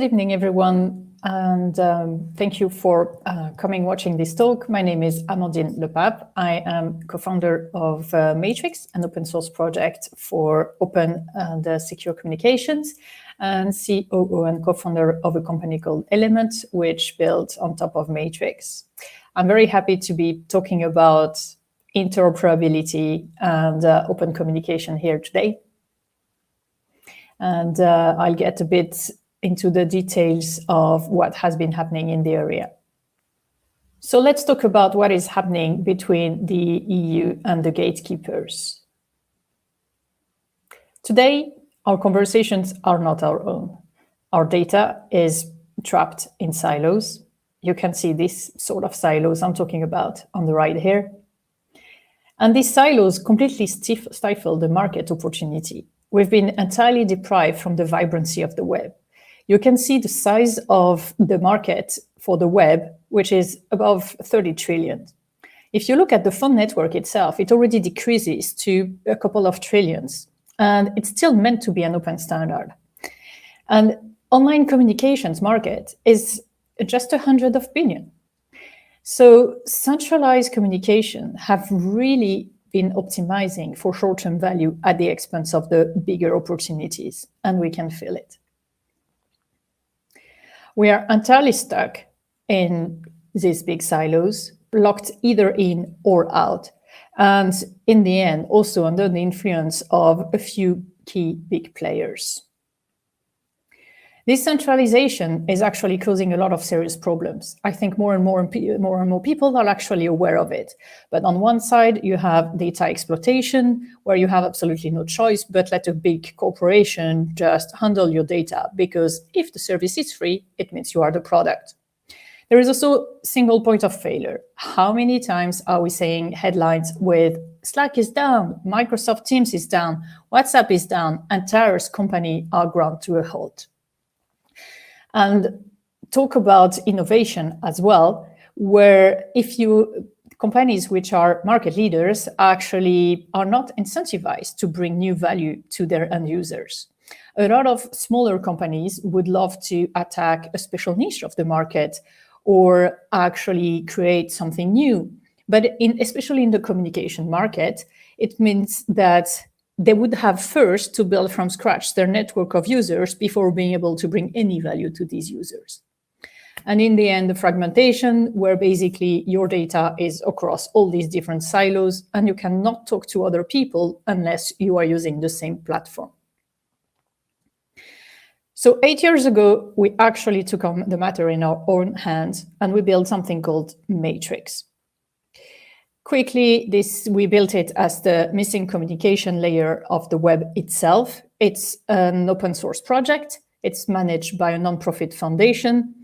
evening, everyone, and thank you for watching this talk. My name is Amandine Pape. I am co-founder of Matrix, an open source project for open and secure communications, and COO and co-founder of a company called Element, which built on top of Matrix. I'm very happy to be talking about interoperability and open communication here today. And I'll get a bit into the details of what has been happening in the area. So let's talk about what is happening between the EU and the gatekeepers. Today, our conversations are not our own. Our data is trapped in silos. You can see this sort of silos I'm talking about on the right here. And these silos completely stifle the market opportunity. We've been entirely deprived from the vibrancy of the web. You can see the size of the market for the web, which is above 30 trillion. If you look at the phone network itself, it already decreases to a couple of trillions, and it's still meant to be an open standard. And online communications market is just 100 billion. So centralized communication have really been optimizing for short-term value at the expense of the bigger opportunities, and we can feel it. We are entirely stuck in these big silos, locked either in or out, and in the end, also under the influence of a few key big players. This centralization is actually causing a lot of serious problems. I think more and more people are actually aware of it. But on one side, you have data exploitation, where you have absolutely no choice but let a big corporation just handle your data, because if the service is free, it means you are the product. There is also single point of failure. How many times are we saying headlines with Slack is down, Microsoft Teams is down, WhatsApp is down, entire company are ground to a halt? And talk about innovation as well, where companies which are market leaders actually are not incentivized to bring new value to their end users. A lot of smaller companies would love to attack a special niche of the market or actually create something new. But especially in the communication market, it means that they would have first to build from scratch their network of users before being able to bring any value to these users. And in the end, the fragmentation, where basically your data is across all these different silos and you cannot talk to other people unless you are using the same platform. So 8 years ago, we actually took on the matter in our own hands and we built something called Matrix. Quickly, we built it as the missing communication layer of the web itself. It's an open source project. It's managed by a nonprofit foundation.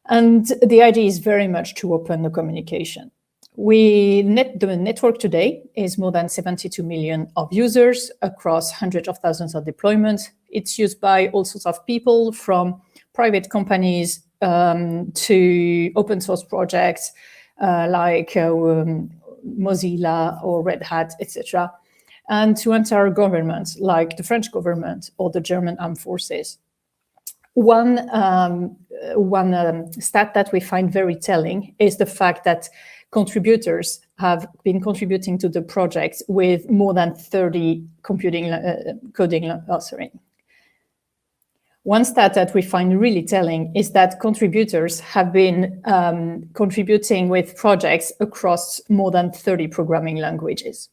And the idea is very much to open the communication. The network today is more than 72 million of users across hundreds of thousands of deployments. It's used by all sorts of people, from private companies to open source projects like Mozilla or Red Hat, etc., and to entire governments like the French government or the German armed forces. One stat that we find very telling is the fact that contributors have been contributing to the project with more than 30 coding. One stat that we find really telling is that contributors have been contributing with projects across more than 30 programming languages.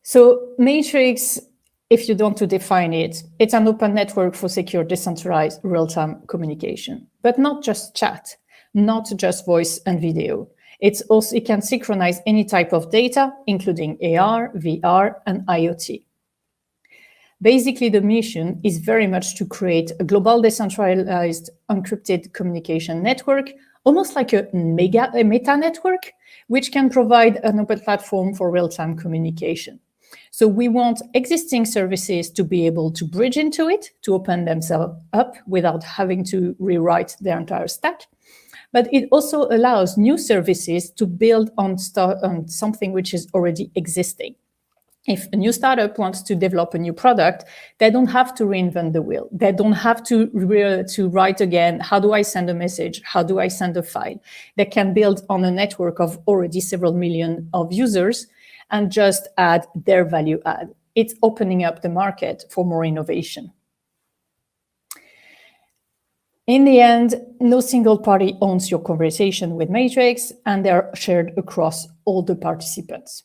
So Matrix, if you want to define it, it's an open network for secure, decentralized, real-time communication, but not just chat, not just voice and video. It can synchronize any type of data, including AR, VR, and IoT. Basically, the mission is very much to create a global decentralized encrypted communication network, almost like a meta network, which can provide an open platform for real-time communication. So we want existing services to be able to bridge into it, to open themselves up without having to rewrite their entire stack. But it also allows new services to build on something which is already existing. If a new startup wants to develop a new product, they don't have to reinvent the wheel. They don't have to write again, how do I send a message? How do I send a file? They can build on a network of already several million of users and just add their value add. It's opening up the market for more innovation. In the end, no single party owns your conversation with Matrix, and they're shared across all the participants.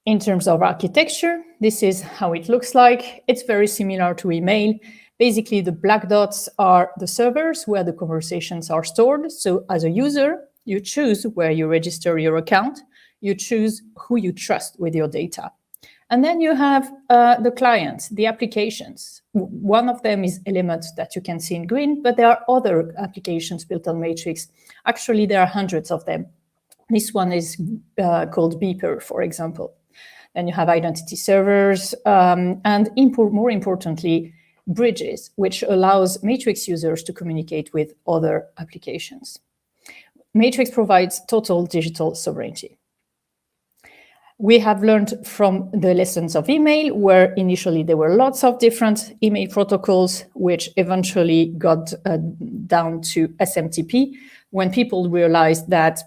In terms of architecture, this is how it looks like. It's very similar to email. Basically, the black dots are the servers where the conversations are stored. So as a user, you choose where you register your account. You choose who you trust with your data. And then you have the clients, the applications. One of them is Element that you can see in green, but there are other applications built on Matrix. Actually, there are hundreds of them. This one is called Beeper, for example. Then you have identity servers, and more importantly, bridges, which allows Matrix users to communicate with other applications. Matrix provides total digital sovereignty. We have learned from the lessons of email, where initially there were lots of different email protocols, which eventually got down to SMTP, when people realized that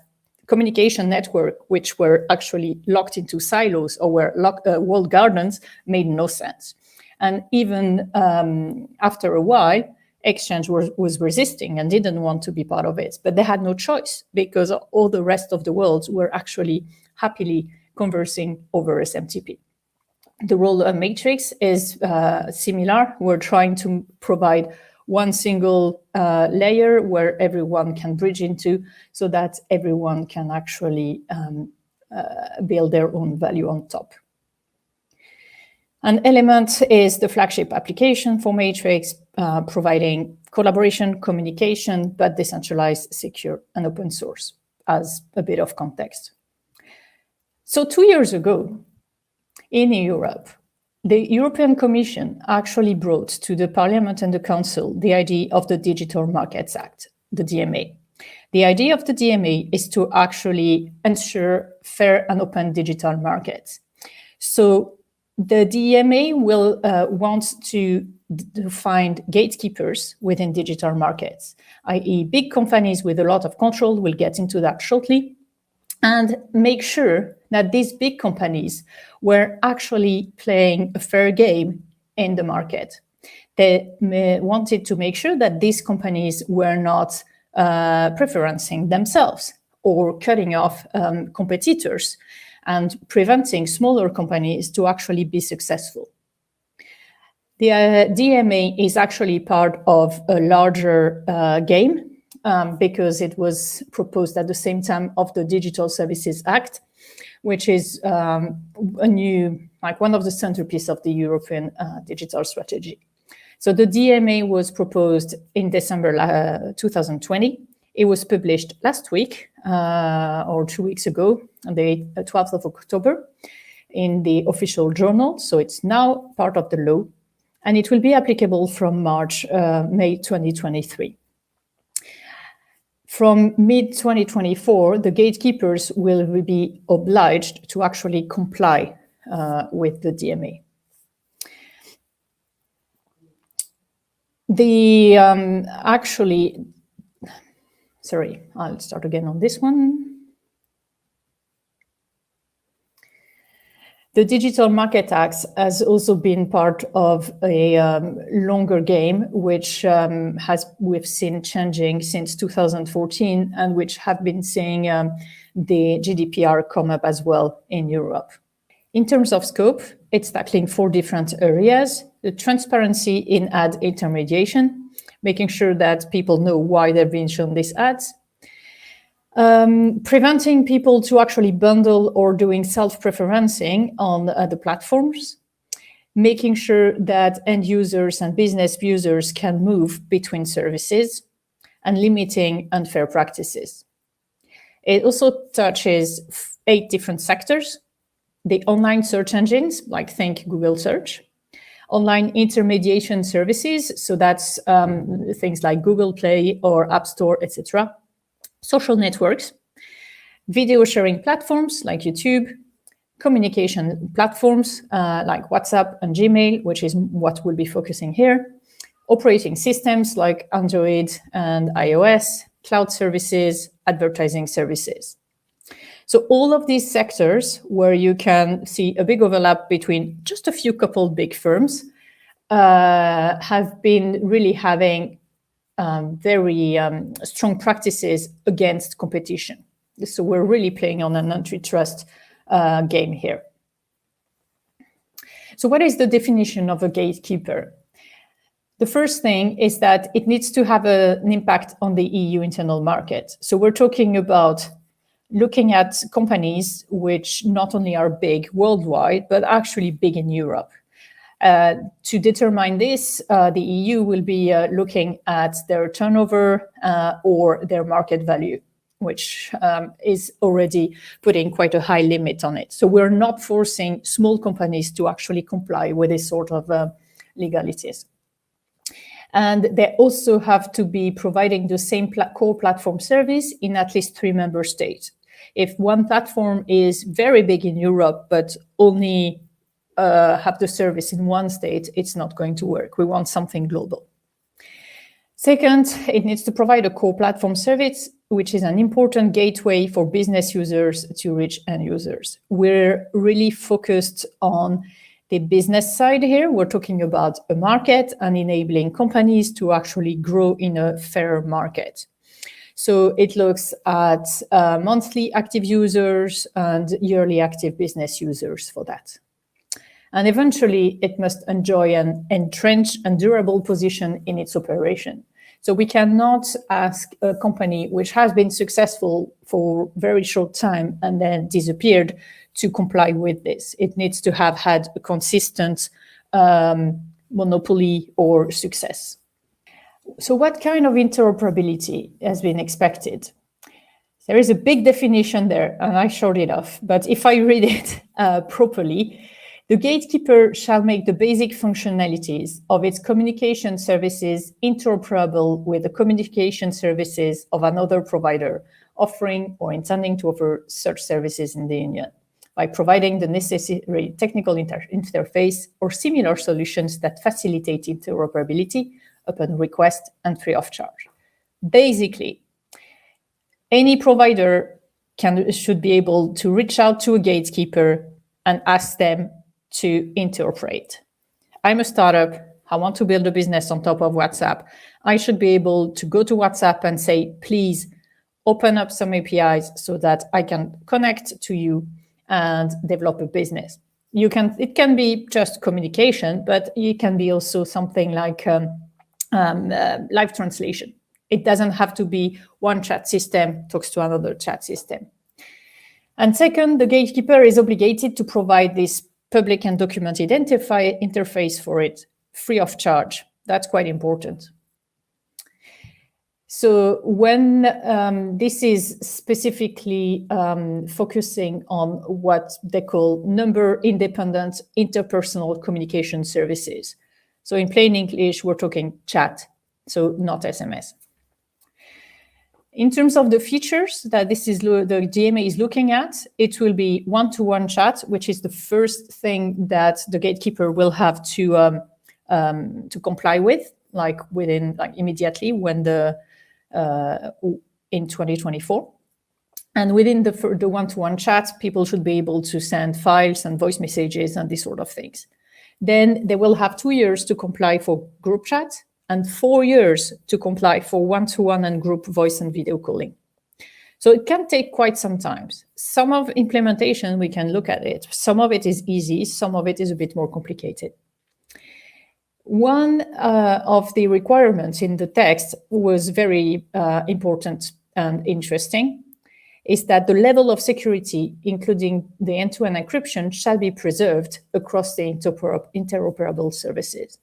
communication network, which were actually locked into silos or were walled gardens, made no sense. And even after a while, Exchange was resisting and didn't want to be part of it. But they had no choice, because all the rest of the world were actually happily conversing over SMTP. The role of Matrix is similar. We're trying to provide one single layer where everyone can bridge into, so that everyone can actually build their own value on top. An Element is the flagship application for Matrix, providing collaboration, communication, but decentralized, secure, and open source, as a bit of context. So 2 years ago, in Europe, the European Commission actually brought to the Parliament and the Council the idea of the Digital Markets Act, the DMA. The idea of the DMA is to actually ensure fair and open digital markets. So the DMA will want to find gatekeepers within digital markets, i.e. big companies with a lot of control. We'll get into that shortly. And make sure that these big companies were actually playing a fair game in the market. They wanted to make sure that these companies were not preferencing themselves or cutting off competitors and preventing smaller companies to actually be successful. The DMA is actually part of a larger game, because it was proposed at the same time of the Digital Services Act, which is a new, like one of the centerpieces of the European digital strategy. So the DMA was proposed in December 2020. It was published last week or 2 weeks ago, on the 12th of October, in the official journal. So it's now part of the law, and it will be applicable from May 2023. From mid-2024, the gatekeepers will be obliged to actually comply with the DMA. I'll start again on this one. The Digital Market Act has also been part of a longer game, which we've seen changing since 2014, and which have been seeing the GDPR come up as well in Europe. In terms of scope, it's tackling 4 different areas: the transparency in ad intermediation, making sure that people know why they're being shown these ads, preventing people to actually bundle or doing self-preferencing on the platforms, making sure that end users and business users can move between services, and limiting unfair practices. It also touches 8 different sectors: the online search engines, like think Google search, online intermediation services, so that's things like Google Play or App Store, etc., social networks, video sharing platforms like YouTube, communication platforms like WhatsApp and Gmail, which is what we'll be focusing here, operating systems like Android and iOS, cloud services, advertising services. So all of these sectors where you can see a big overlap between just a few couple big firms have been really having very strong practices against competition. So we're really playing on an antitrust game here. So what is the definition of a gatekeeper? The first thing is that it needs to have an impact on the EU internal market. So we're talking about looking at companies which not only are big worldwide, but actually big in Europe. To determine this, the EU will be looking at their turnover or their market value, which is already putting quite a high limit on it. So we're not forcing small companies to actually comply with this sort of legalities. And they also have to be providing the same core platform service in at least 3 member states. If one platform is very big in Europe, but only have the service in one state, it's not going to work. We want something global. Second, it needs to provide a core platform service, which is an important gateway for business users to reach end users. We're really focused on the business side here. We're talking about a market and enabling companies to actually grow in a fair market. So it looks at monthly active users and yearly active business users for that. And eventually, it must enjoy an entrenched and durable position in its operation. So we cannot ask a company which has been successful for a very short time and then disappeared to comply with this. It needs to have had a consistent monopoly or success. So what kind of interoperability has been expected? There is a big definition there, and I showed it off. But if I read it properly, the gatekeeper shall make the basic functionalities of its communication services interoperable with the communication services of another provider offering or intending to offer such services in the Union by providing the necessary technical interface or similar solutions that facilitate interoperability upon request and free of charge. Basically, any provider should be able to reach out to a gatekeeper and ask them to interoperate. I'm a startup. I want to build a business on top of WhatsApp. I should be able to go to WhatsApp and say, please open up some APIs so that I can connect to you and develop a business. It can be just communication, but it can be also something like live translation. It doesn't have to be one chat system talks to another chat system. And second, the gatekeeper is obligated to provide this public and documented interface for it, free of charge. That's quite important. So when this is specifically focusing on what they call number-independent interpersonal communication services. So in plain English, we're talking chat, so not SMS. In terms of the features that the DMA is looking at, it will be one-to-one chat, which is the first thing that the gatekeeper will have to comply with, immediately when in 2024. And within the one-to-one chat, people should be able to send files and voice messages and these sort of things. Then they will have 2 years to comply for group chat and 4 years to comply for one-to-one and group voice and video calling. So it can take quite some time. Some of implementation, we can look at it. Some of it is easy, some of it is a bit more complicated. One of the requirements in the text was very important and interesting, is that the level of security, including the end-to-end encryption, shall be preserved across the interoperable services.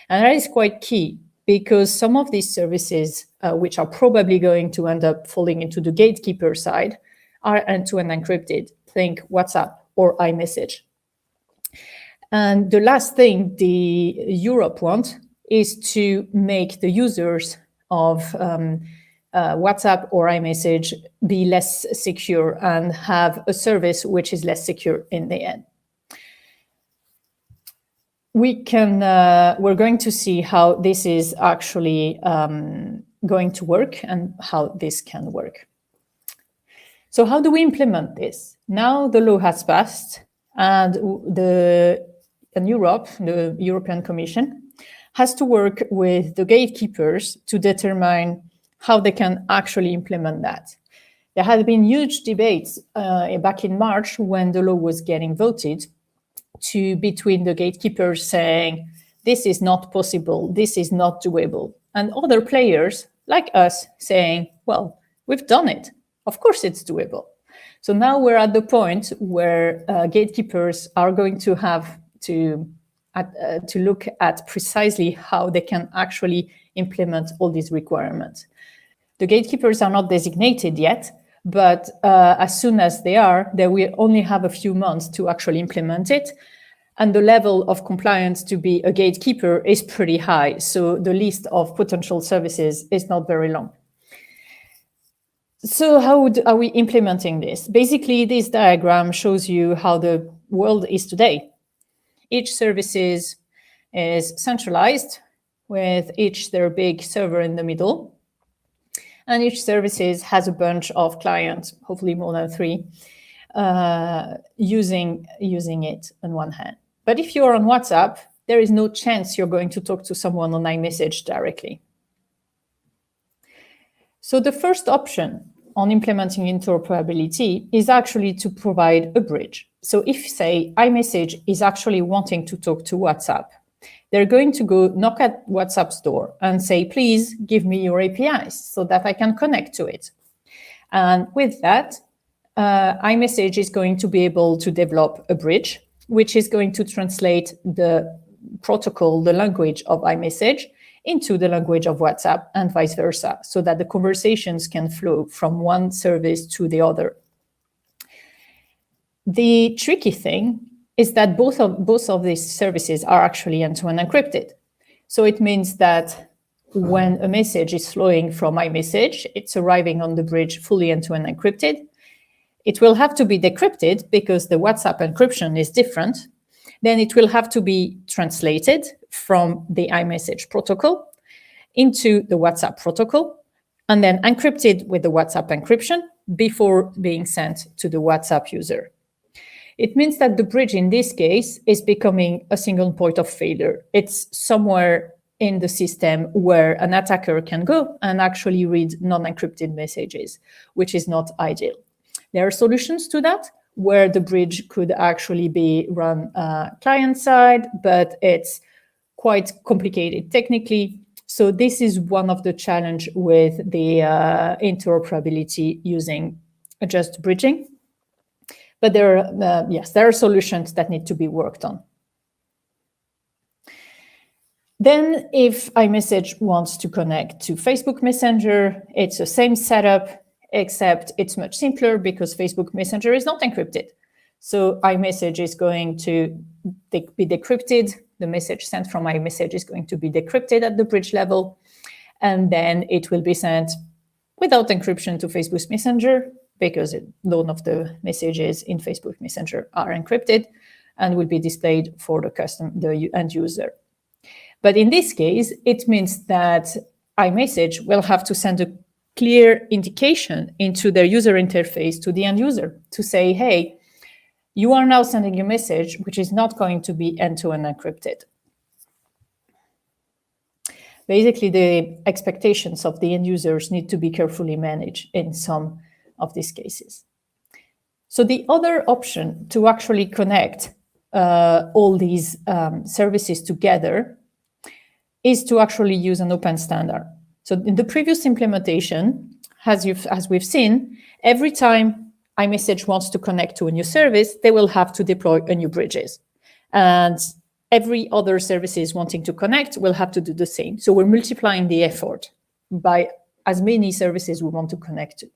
And that is quite key, because some of these services, which are probably going to end up falling into the gatekeeper side, are end-to-end encrypted. Think WhatsApp or iMessage. And the last thing Europe wants is to make the users of WhatsApp or iMessage be less secure and have a service which is less secure in the end. We're going to see how this is actually going to work and how this can work. So how do we implement this? Now the law has passed, and in Europe, the European Commission has to work with the gatekeepers to determine how they can actually implement that. There had been huge debates back in March when the law was getting voted between the gatekeepers saying, this is not possible, this is not doable, and other players like us saying, well, we've done it. Of course it's doable. So now we're at the point where gatekeepers are going to have to look at precisely how they can actually implement all these requirements. The gatekeepers are not designated yet, but as soon as they will only have a few months to actually implement it. And the level of compliance to be a gatekeeper is pretty high. So the list of potential services is not very long. So how are we implementing this? Basically, this diagram shows you how the world is today. Each service is centralized with each their big server in the middle. And each service has a bunch of clients, hopefully more than 3, using it on one hand. But if you're on WhatsApp, there is no chance you're going to talk to someone on iMessage directly. So the first option on implementing interoperability is actually to provide a bridge. So if, say, iMessage is actually wanting to talk to WhatsApp, they're going to go knock at WhatsApp's door and say, please give me your APIs so that I can connect to it. And with that, iMessage is going to be able to develop a bridge, which is going to translate the protocol, the language of iMessage, into the language of WhatsApp and vice versa, so that the conversations can flow from one service to the other. The tricky thing is that both of these services are actually end-to-end encrypted. So it means that when a message is flowing from iMessage, it's arriving on the bridge fully end-to-end encrypted. It will have to be decrypted because the WhatsApp encryption is different. Then it will have to be translated from the iMessage protocol into the WhatsApp protocol, and then encrypted with the WhatsApp encryption before being sent to the WhatsApp user. It means that the bridge in this case is becoming a single point of failure. It's somewhere in the system where an attacker can go and actually read non-encrypted messages, which is not ideal. There are solutions to that, where the bridge could actually be run client side, but it's quite complicated technically. So this is one of the challenge with the interoperability using just bridging. But there are solutions that need to be worked on. Then if iMessage wants to connect to Facebook Messenger, it's the same setup, except it's much simpler because Facebook Messenger is not encrypted. So iMessage is going to be decrypted. The message sent from iMessage is going to be decrypted at the bridge level. And then it will be sent without encryption to Facebook Messenger because none of the messages in Facebook Messenger are encrypted and will be displayed for the end user. But in this case, it means that iMessage will have to send a clear indication into their user interface to the end user to say, hey, you are now sending a message which is not going to be end-to-end encrypted. Basically, the expectations of the end users need to be carefully managed in some of these cases. So the other option to actually connect all these services together is to actually use an open standard. So in the previous implementation, as we've seen, every time iMessage wants to connect to a new service, they will have to deploy a new bridges. And every other services wanting to connect will have to do the same. So we're multiplying the effort by as many services we want to connect to.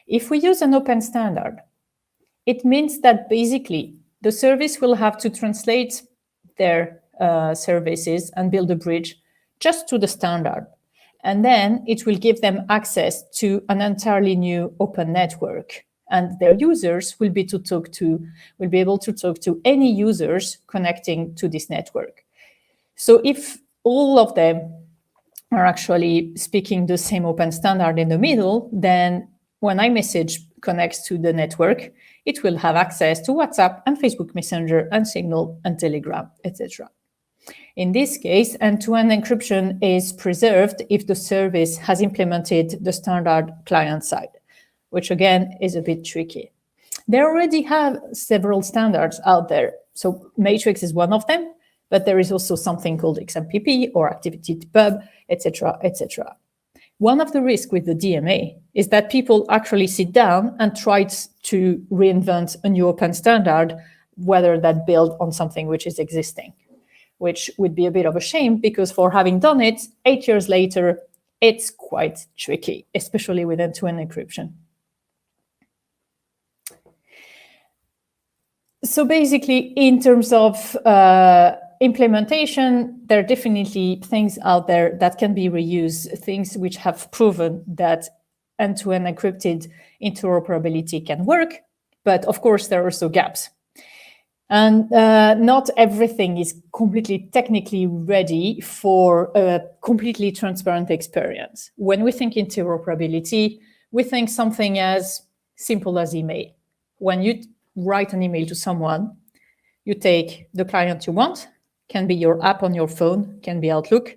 If we use an open standard, it means that basically the service will have to translate their services and build a bridge just to the standard. And then it will give them access to an entirely new open network. And their users will be able to talk to any users connecting to this network. So if all of them are actually speaking the same open standard in the middle, then when iMessage connects to the network, it will have access to WhatsApp and Facebook Messenger and Signal and Telegram, etc. In this case, end-to-end encryption is preserved if the service has implemented the standard client side, which again is a bit tricky. They already have several standards out there. So Matrix is one of them, but there is also something called XMPP or ActivityPub, etc., etc. One of the risks with the DMA is that people actually sit down and try to reinvent a new open standard, whether that built on something which is existing, which would be a bit of a shame because for having done it 8 years later, it's quite tricky, especially with end-to-end encryption. So basically, in terms of implementation, there are definitely things out there that can be reused, things which have proven that end-to-end encrypted interoperability can work. But of course, there are also gaps. And not everything is completely technically ready for a completely transparent experience. When we think interoperability, we think something as simple as email. When you write an email to someone, you take the client you want, can be your app on your phone, can be Outlook.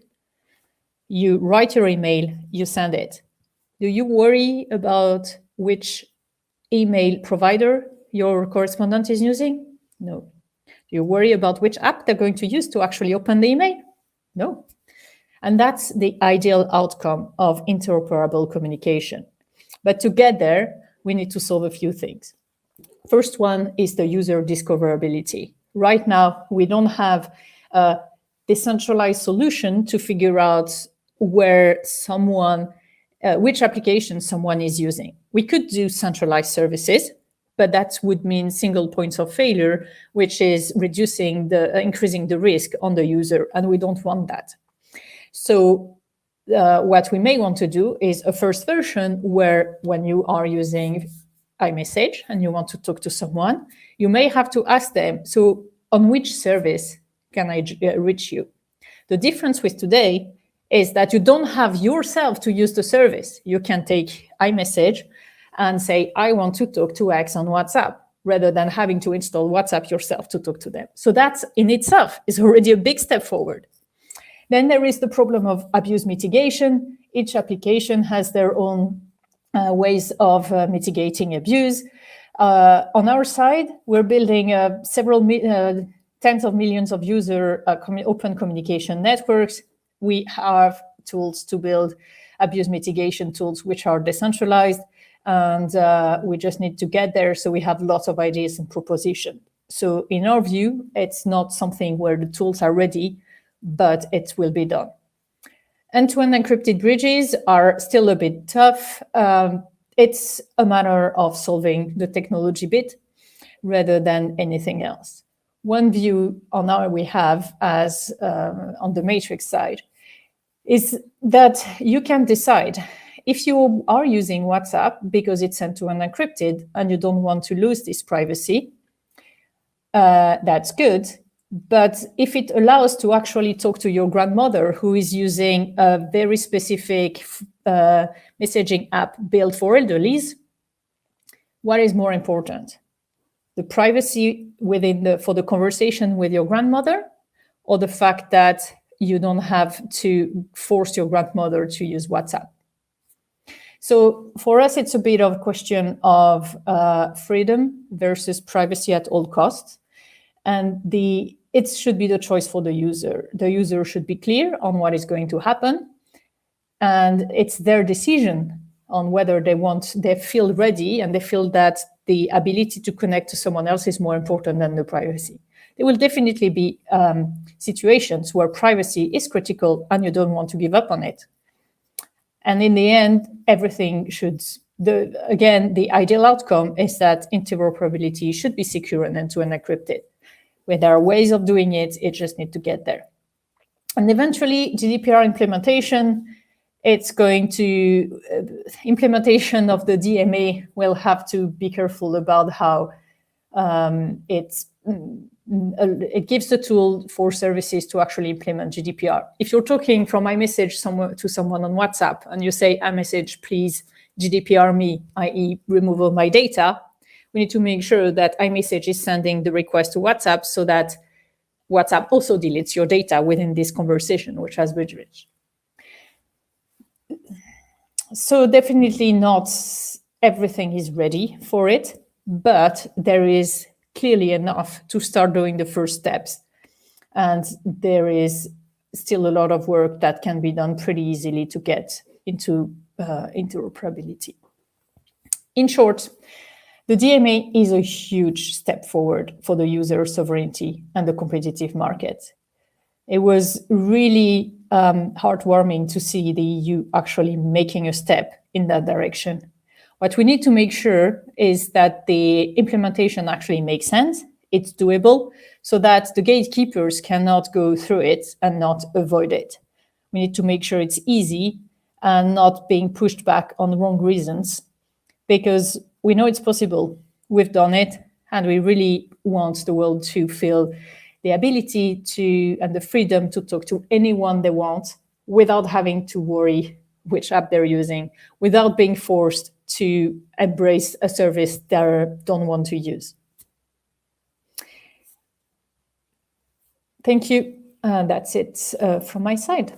You write your email, you send it. Do you worry about which email provider your correspondent is using? No. Do you worry about which app they're going to use to actually open the email? No. And that's the ideal outcome of interoperable communication. But to get there, we need to solve a few things. First one is the user discoverability. Right now, we don't have a decentralized solution to figure out where someone, which application someone is using. We could do centralized services, but that would mean single points of failure, which is increasing the risk on the user, and we don't want that. So what we may want to do is a first version where when you are using iMessage and you want to talk to someone, you may have to ask them, so on which service can I reach you? The difference with today is that you don't have yourself to use the service. You can take iMessage and say, I want to talk to X on WhatsApp, rather than having to install WhatsApp yourself to talk to them. So that in itself is already a big step forward. Then there is the problem of abuse mitigation. Each application has their own ways of mitigating abuse. On our side, we're building several tens of millions of user open communication networks. We have tools to build abuse mitigation tools which are decentralized, and we just need to get there. So we have lots of ideas and propositions. So in our view, it's not something where the tools are ready, but it will be done. End-to-end encrypted bridges are still a bit tough. It's a matter of solving the technology bit rather than anything else. One view on our we have as on the Matrix side is that you can decide if you are using WhatsApp because it's end-to-end encrypted and you don't want to lose this privacy, that's good. But if it allows to actually talk to your grandmother who is using a very specific messaging app built for elderlies, what is more important? The privacy for the conversation with your grandmother, or the fact that you don't have to force your grandmother to use WhatsApp? So for us, it's a bit of a question of freedom versus privacy at all costs. And it should be the choice for the user. The user should be clear on what is going to happen. And it's their decision on whether they feel ready and they feel that the ability to connect to someone else is more important than the privacy. There will definitely be situations where privacy is critical and you don't want to give up on it. And in the end, everything the ideal outcome is that interoperability should be secure and end-to-end encrypted. Where there are ways of doing it, it just needs to get there. And eventually, GDPR implementation it's going to implementation of the DMA will have to be careful about how it gives the tool for services to actually implement GDPR. If you're talking from iMessage to someone on WhatsApp and you say, iMessage, please GDPR me, i.e. remove all my data, we need to make sure that iMessage is sending the request to WhatsApp so that WhatsApp also deletes your data within this conversation, which has been rich. So definitely not everything is ready for it, but there is clearly enough to start doing the first steps. And there is still a lot of work that can be done pretty easily to get into interoperability. In short, the DMA is a huge step forward for the user sovereignty and the competitive market. It was really heartwarming to see the EU actually making a step in that direction. What we need to make sure is that the implementation actually makes sense, it's doable, so that the gatekeepers cannot go through it and not avoid it. We need to make sure it's easy and not being pushed back on the wrong reasons, because we know it's possible. We've done it, and we really want the world to feel the ability to and the freedom to talk to anyone they want without having to worry which app they're using, without being forced to embrace a service they don't want to use. Thank you. That's it from my side.